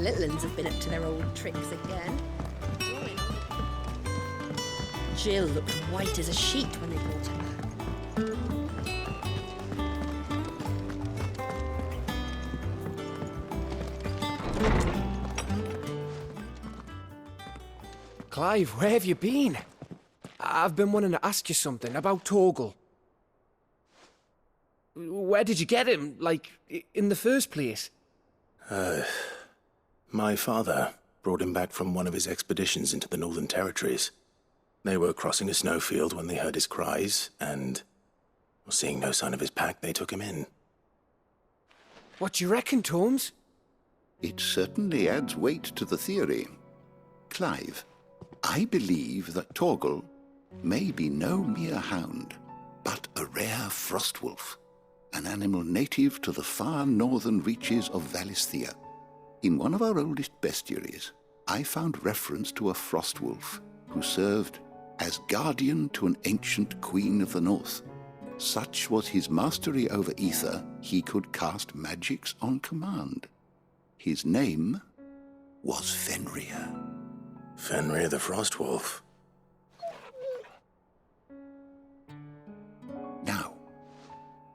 little uns have been up to their old tricks again. Jill looked white as a sheet when they brought her back. Clive, where have you been? I've been wanting to ask you something about Torgal. Where did you get him, like, in the first place? My father brought him back from one of his expeditions into the Northern Territories. They were crossing a snowfield when they heard his cries, and, seeing no sign of his pack, they took him in. What do you reckon, Tomes? It certainly adds weight to the theory. Clive, I believe that Torgal may be no mere hound, but a rare frostwolf, an animal native to the far northern reaches of Valisthea. In one of our oldest bestiaries, I found reference to a frostwolf who served as guardian to an ancient queen of the north. Such was his mastery over ether, he could cast magics on command. His name was Fenrir. Fenrir the Frostwolf. Now,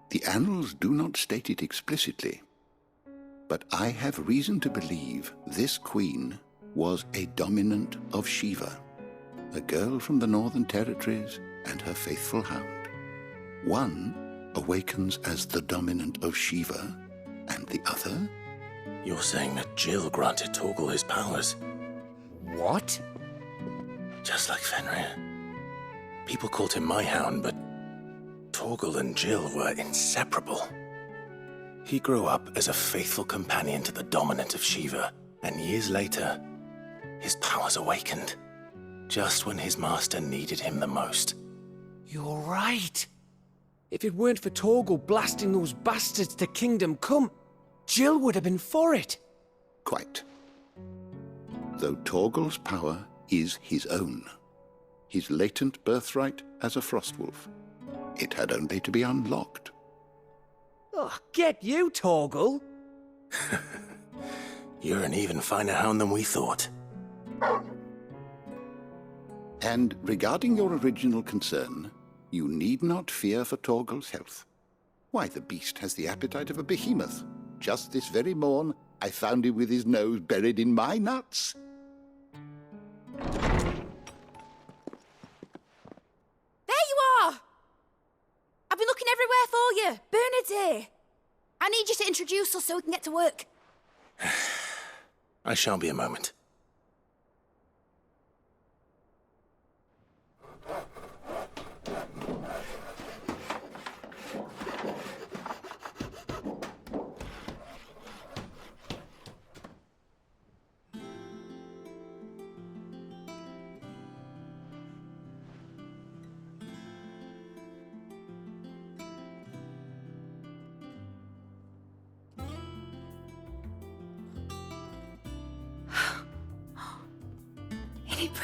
the annals do not state it explicitly, but I have reason to believe this queen was a dominant of Shiva, a girl from the Northern Territories and her faithful hound. One awakens as the dominant of Shiva, and the other? You're saying that Jill granted Torgal his powers? What? Just like Fenrir. People called him my hound, but Torgal and Jill were inseparable. He grew up as a faithful companion to the dominant of Shiva, and years later, his powers awakened, just when his master needed him the most. You're right. If it weren't for Torgal blasting those bastards to Kingdom Come, Jill would have been for it. Quite. Though Torgal's power is his own, his latent birthright as a frostwolf, it had only to be unlocked. Oh, get you, Torgal! You're an even finer hound than we thought. And regarding your original concern, you need not fear for Torgal's health. Why, the beast has the appetite of a behemoth. Just this very morn, I found him with his nose buried in my nuts. There you are! I've been looking everywhere for you. Bernard's here. I need you to introduce us so we can get to work. I shan't be a moment.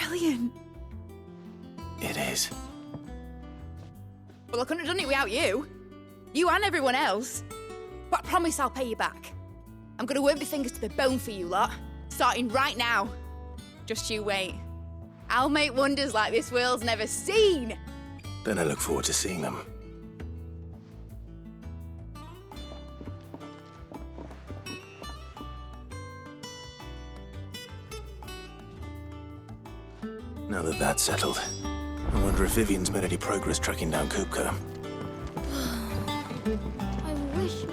Brilliant. It is. Well, I couldn't have done it without you. You and everyone else. But I promise I'll pay you back. I'm gonna work my fingers to the bone for you lot, starting right now. Just you wait. I'll make wonders like this world's never seen. Then I look forward to seeing them. Now that that's settled, I wonder if Vivian's made any progress tracking down Kupka. I wish...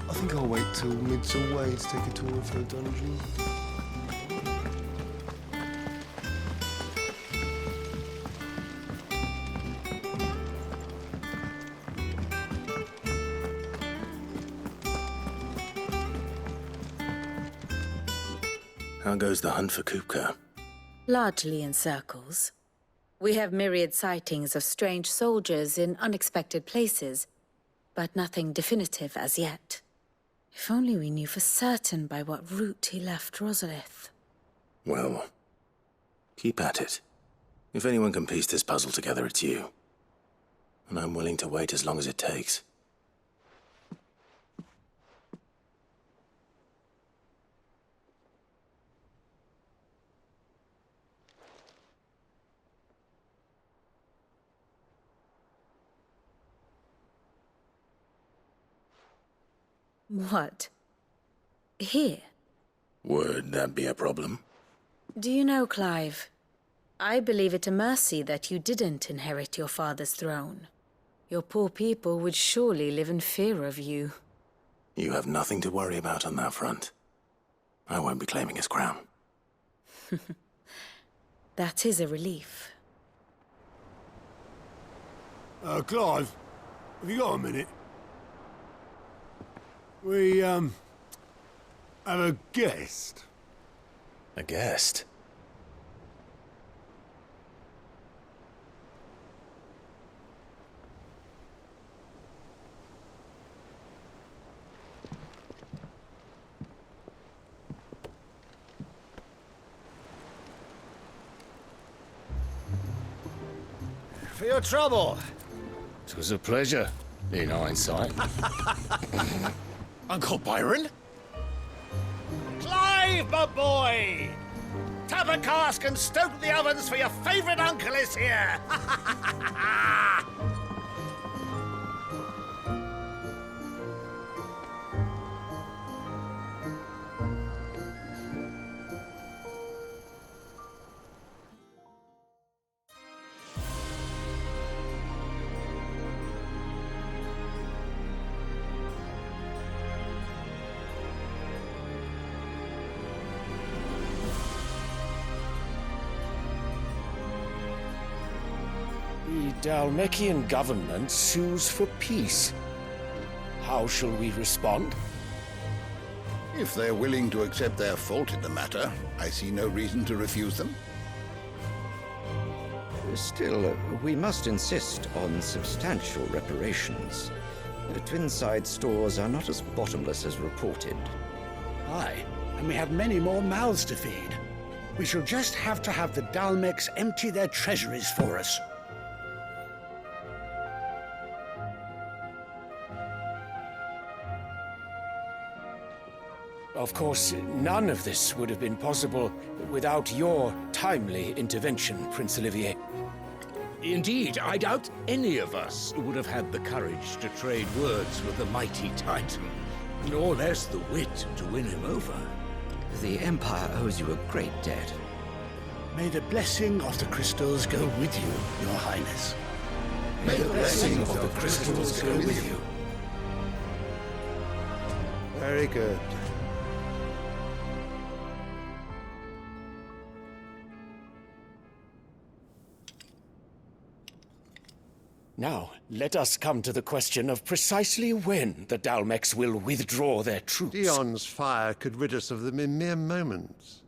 I think I'll wait till mid's away to take a tour of her dungeon. How goes the hunt for Kupka? Largely in circles. We have myriad sightings of strange soldiers in unexpected places, but nothing definitive as yet. If only we knew for certain by what route he left Rosalith. Well, keep at it. If anyone can piece this puzzle together, it's you. And I'm willing to wait as long as it takes. What? Here? Would that be a problem? Do you know, Clive, I believe it a mercy that you didn't inherit your father's throne. Your poor people would surely live in fear of you. You have nothing to worry about on that front. I won't be claiming his crown. That is a relief. Clive, have you got a minute? We, have a guest. A guest? For your trouble. It was a pleasure, in hindsight. Uncle Byron? Clive, my boy! Tap a cask and stoke the ovens, for your favourite uncle is here! The Dalmekian government sues for peace. How shall we respond? If they're willing to accept their fault in the matter, I see no reason to refuse them. Still, we must insist on substantial reparations. The Twinside stores are not as bottomless as reported. Aye, and we have many more mouths to feed. We shall just have to have the Dalmeks empty their treasuries for us. Of course, none of this would have been possible without your timely intervention, Prince Olivier. Indeed, I doubt any of us would have had the courage to trade words with the mighty Titan, nor less the wit to win him over. The Empire owes you a great debt. May the blessing of the crystals go with you, Your Highness. May the blessing of the crystals go with you. Very good. Now, let us come to the question of precisely when the Dalmeks will withdraw their troops. Dion's fire could rid us of them in mere moments.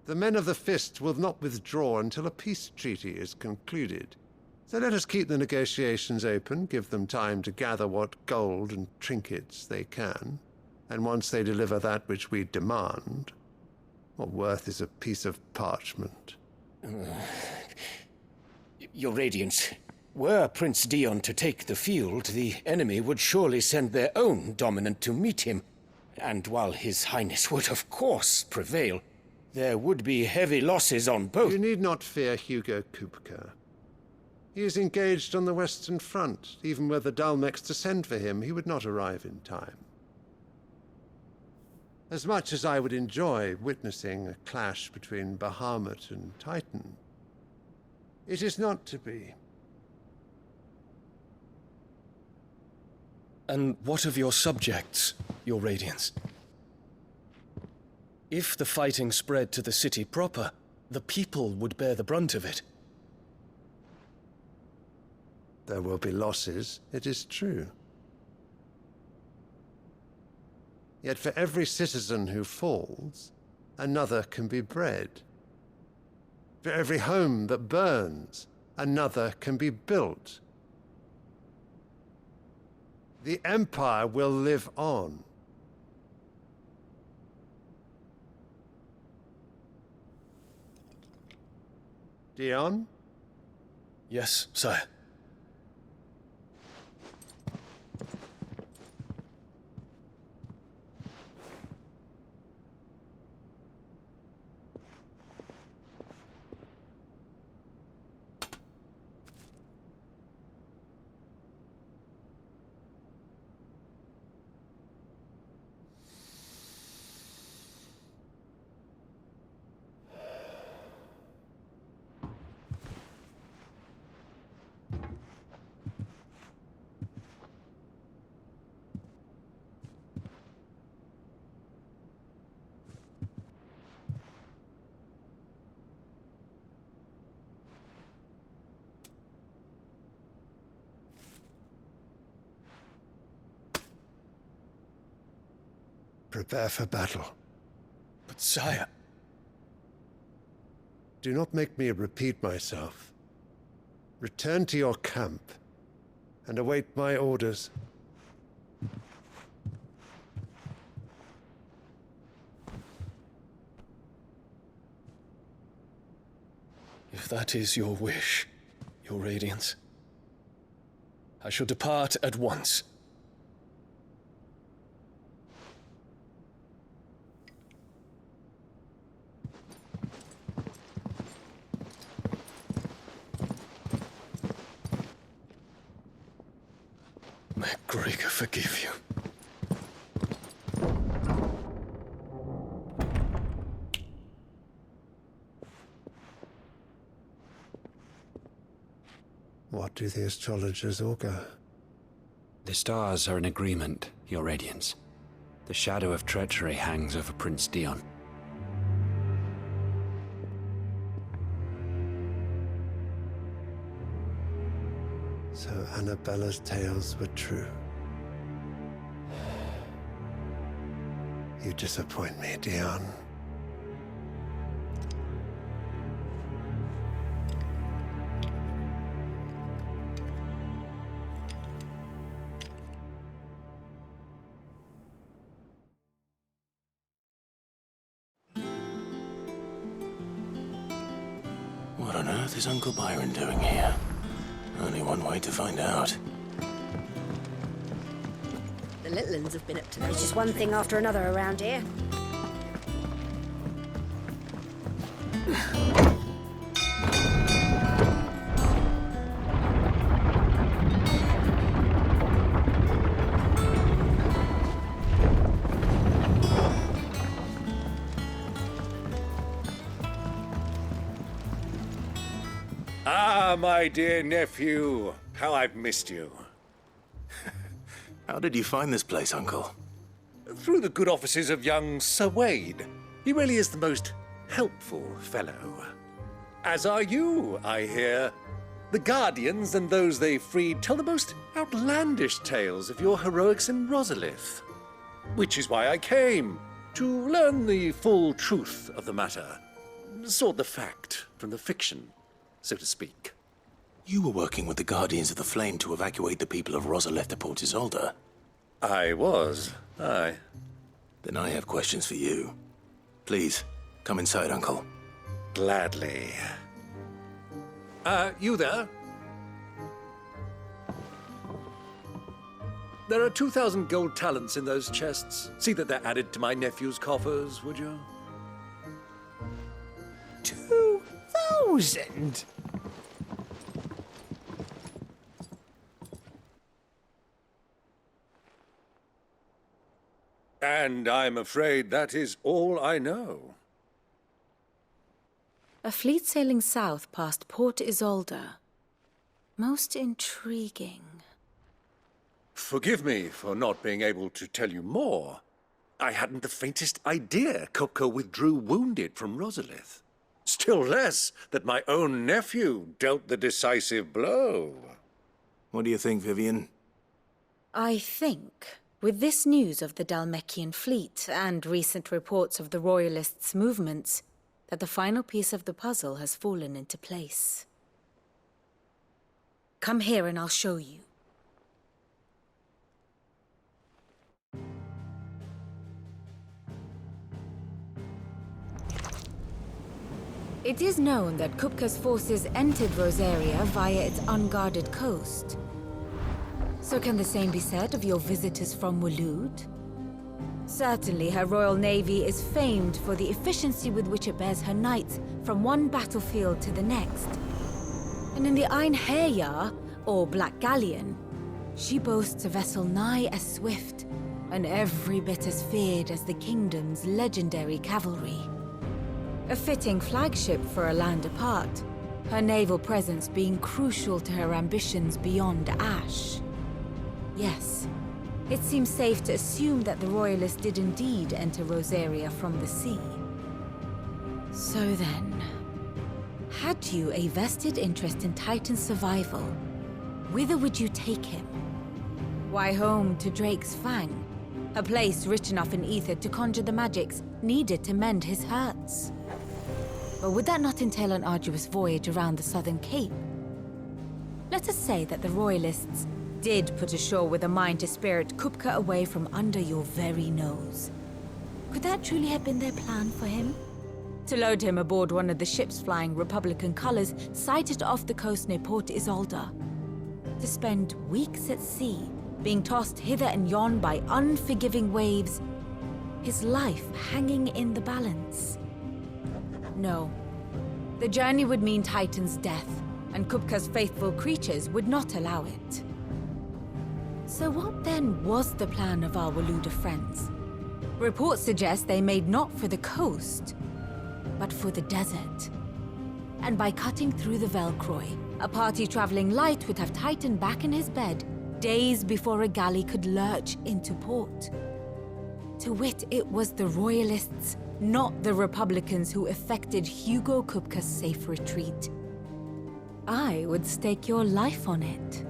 The men of the Fist will not withdraw until a peace treaty is concluded. So let us keep the negotiations open, give them time to gather what gold and trinkets they can, and once they deliver that which we demand, what worth is a piece of parchment? Your Radiance, were Prince Dion to take the field, the enemy would surely send their own dominant to meet him. And while His Highness would of course prevail, there would be heavy losses on both. You need not fear Hugo Kupka. He is engaged on the Western Front. Even were the Dalmeks to send for him, he would not arrive in time. As much as I would enjoy witnessing a clash between Bahamut and Titan, it is not to be. And what of your subjects, Your Radiance? If the fighting spread to the city proper, the people would bear the brunt of it. There will be losses, it is true. Yet for every citizen who falls, another can be bred. For every home that burns, another can be built. The Empire will live on. Dion? Yes, sire. Prepare for battle. But sire... Do not make me repeat myself. Return to your camp and await my orders. If that is your wish, Your Radiance, I shall depart at once. May Gregor forgive you. What do the astrologers augur? The stars are in agreement, Your Radiance. The shadow of treachery hangs over Prince Dion. So Annabella's tales were true. You disappoint me, Dion. What on earth is Uncle Byron doing here? Only one way to find out. The little uns have been up to There's just one thing after another around here. Ah, my dear nephew. How I've missed you. How did you find this place, Uncle? Through the good offices of young Sir Wade. He really is the most helpful fellow. As are you, I hear. The Guardians and those they freed tell the most outlandish tales of your heroics in Rosalith. Which is why I came, to learn the full truth of the matter. Sort the fact from the fiction, so to speak. You were working with the Guardians of the Flame to evacuate the people of Rosalith to Port Isolde. I was, aye. Then I have questions for you. Please, come inside, Uncle. Gladly. You there? There are 2,000 gold talents in those chests. See that they're added to my nephew's coffers, would you? 2,000? And I'm afraid that is all I know. A fleet sailing south past Port Isolde. Most intriguing. Forgive me for not being able to tell you more. I hadn't the faintest idea Kupka withdrew wounded from Rosalith. Still less that my own nephew dealt the decisive blow. What do you think, Vivian? I think, with this news of the Dhalmekian fleet and recent reports of the Royalists' movements, that the final piece of the puzzle has fallen into place. Come here and I'll show you. It is known that Kupka's forces entered Rosaria via its unguarded coast. So can the same be said of your visitors from Waloed? Certainly her Royal Navy is famed for the efficiency with which it bears her knights from one battlefield to the next. And in the Einherjar, or Black Galleon, she boasts a vessel nigh as swift and every bit as feared as the kingdom's legendary cavalry. A fitting flagship for a land apart, her naval presence being crucial to her ambitions beyond Ash. Yes, it seems safe to assume that the Royalists did indeed enter Rosaria from the sea. So then, had you a vested interest in Titan's survival, whither would you take him? Why home to Drake's Fang, a place rich enough in ether to conjure the magics needed to mend his hurts. But would that not entail an arduous voyage around the southern cape? Let us say that the Royalists did put ashore with a mind to spirit Kupka away from under your very nose. Could that truly have been their plan for him? To load him aboard one of the ships flying Republican colors sighted off the coast near Port Isolde. To spend weeks at sea, being tossed hither and yon by unforgiving waves, his life hanging in the balance. No. The journey would mean Titan's death, and Kupka's faithful creatures would not allow it. So what then was the plan of our Waluda friends? Reports suggest they made not for the coast, but for the desert. And by cutting through the Velcroy, a party traveling light would have Titan back in his bed days before a galley could lurch into port. To wit, it was the Royalists, not the Republicans, who effected Hugo Kupka's safe retreat. I would stake your life on it.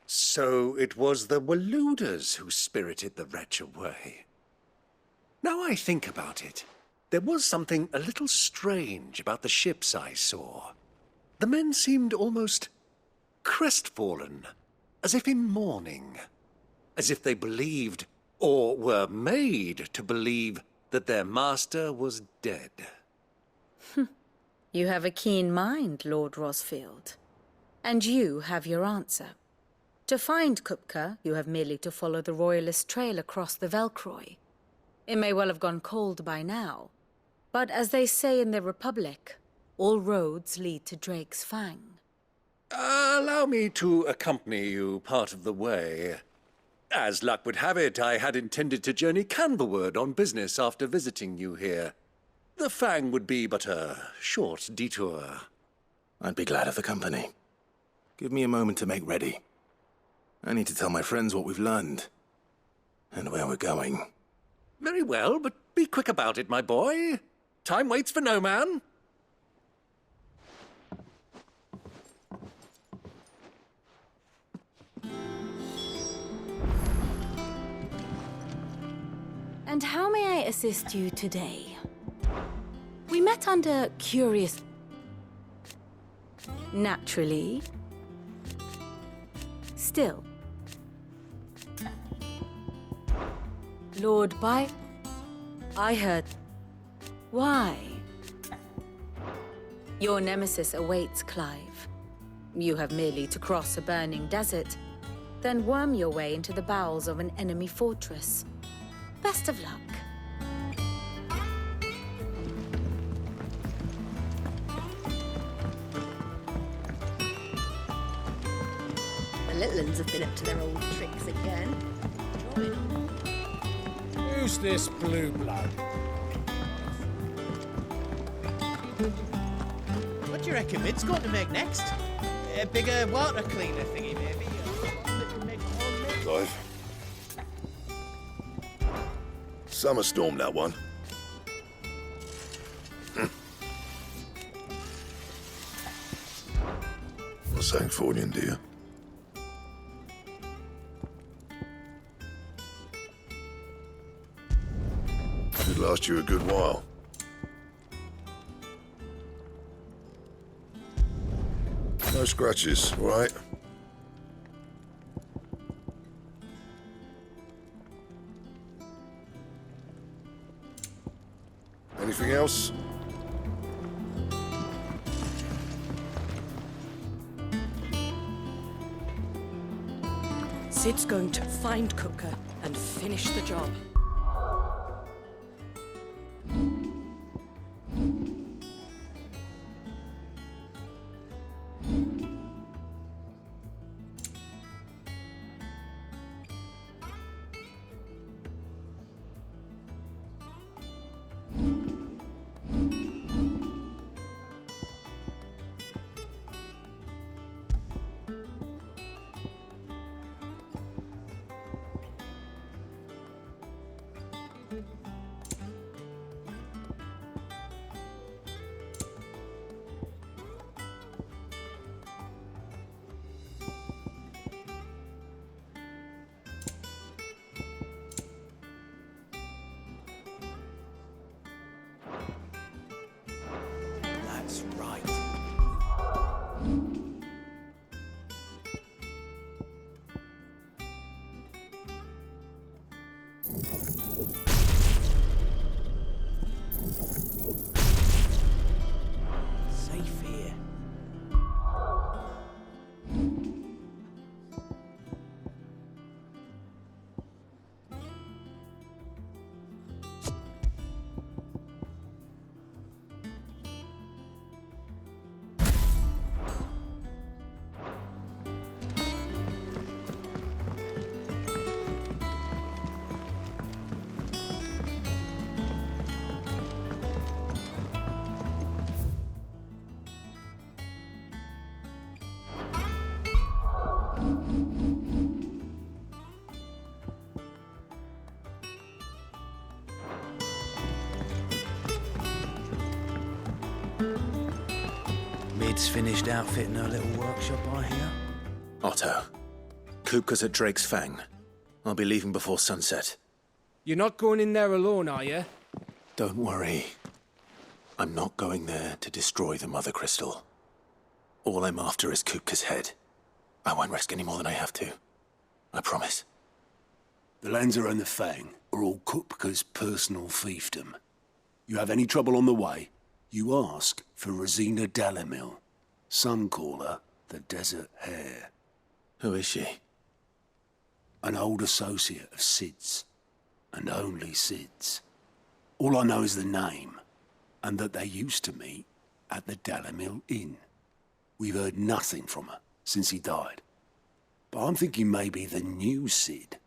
So it was the Waludas who spirited the wretch away. Now I think about it, there was something a little strange about the ships I saw. The men seemed almost crestfallen, as if in mourning, as if they believed, or were made to believe, that their master was dead. You have a keen mind, Lord Rosfield. And you have your answer. To find Kupka, you have merely to follow the Royalist trail across the Velcroy. It may well have gone cold by now, but as they say in the Republic, all roads lead to Drake's Fang. Allow me to accompany you part of the way. As luck would have it, I had intended to journey Canberward on business after visiting you here. The Fang would be but a short detour. I'd be glad of the company. Give me a moment to make ready. I need to tell my friends what we've learned, and where we're going. Very well, but be quick about it, my boy. Time waits for no man. And how may I assist you today? We met under curious... Naturally. Still. Lord By... I heard... Why? Your nemesis awaits, Clive. You have merely to cross a burning desert, then worm your way into the bowels of an enemy fortress. Best of luck. The little ones have been up to their old tricks again. Who's this blue blood? What do you reckon Mid's going to make next? A bigger water cleaner thingy, maybe? Clive. Summer storm, that one. Not saying fortune, do you? Should last you a good while. No scratches, all right? Anything else? Sid's going to find Kupka and finish the job. Mid's finished outfitting her little workshop, I hear. Otto, Kupka's at Drake's Fang. I'll be leaving before sunset. You're not going in there alone, are you? Don't worry. I'm not going there to destroy the Mother Crystal. All I'm after is Kupka's head. I won't risk any more than I have to. I promise. The Lanza and the Fang are all Kupka's personal fiefdom. You have any trouble on the way, you ask for Rosina Dalamil. Some call her the Desert Hare. Who is she? An old associate of Sid's, and only Sid's. All I know is the name, and that they used to meet at the Dalamil Inn. We've heard nothing from her since he died. But I'm thinking maybe the new Sid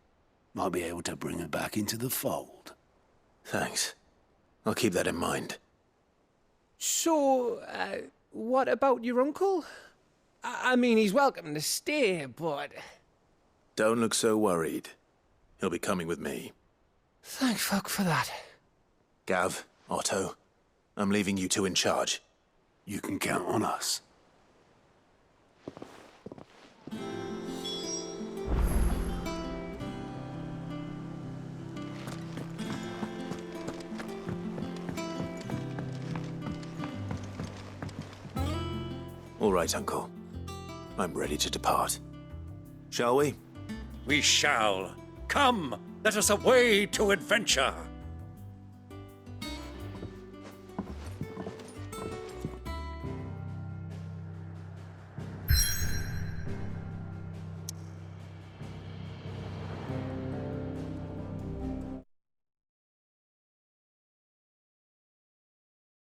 might be able to bring her back into the fold. Thanks. I'll keep that in mind. So, what about your uncle? I mean, he's welcome to stay, but... Don't look so worried. He'll be coming with me. Thank fuck for that. Gav, Otto, I'm leaving you two in charge. You can count on us. All right, Uncle. I'm ready to depart. Shall we? We shall. Come, let us away to adventure.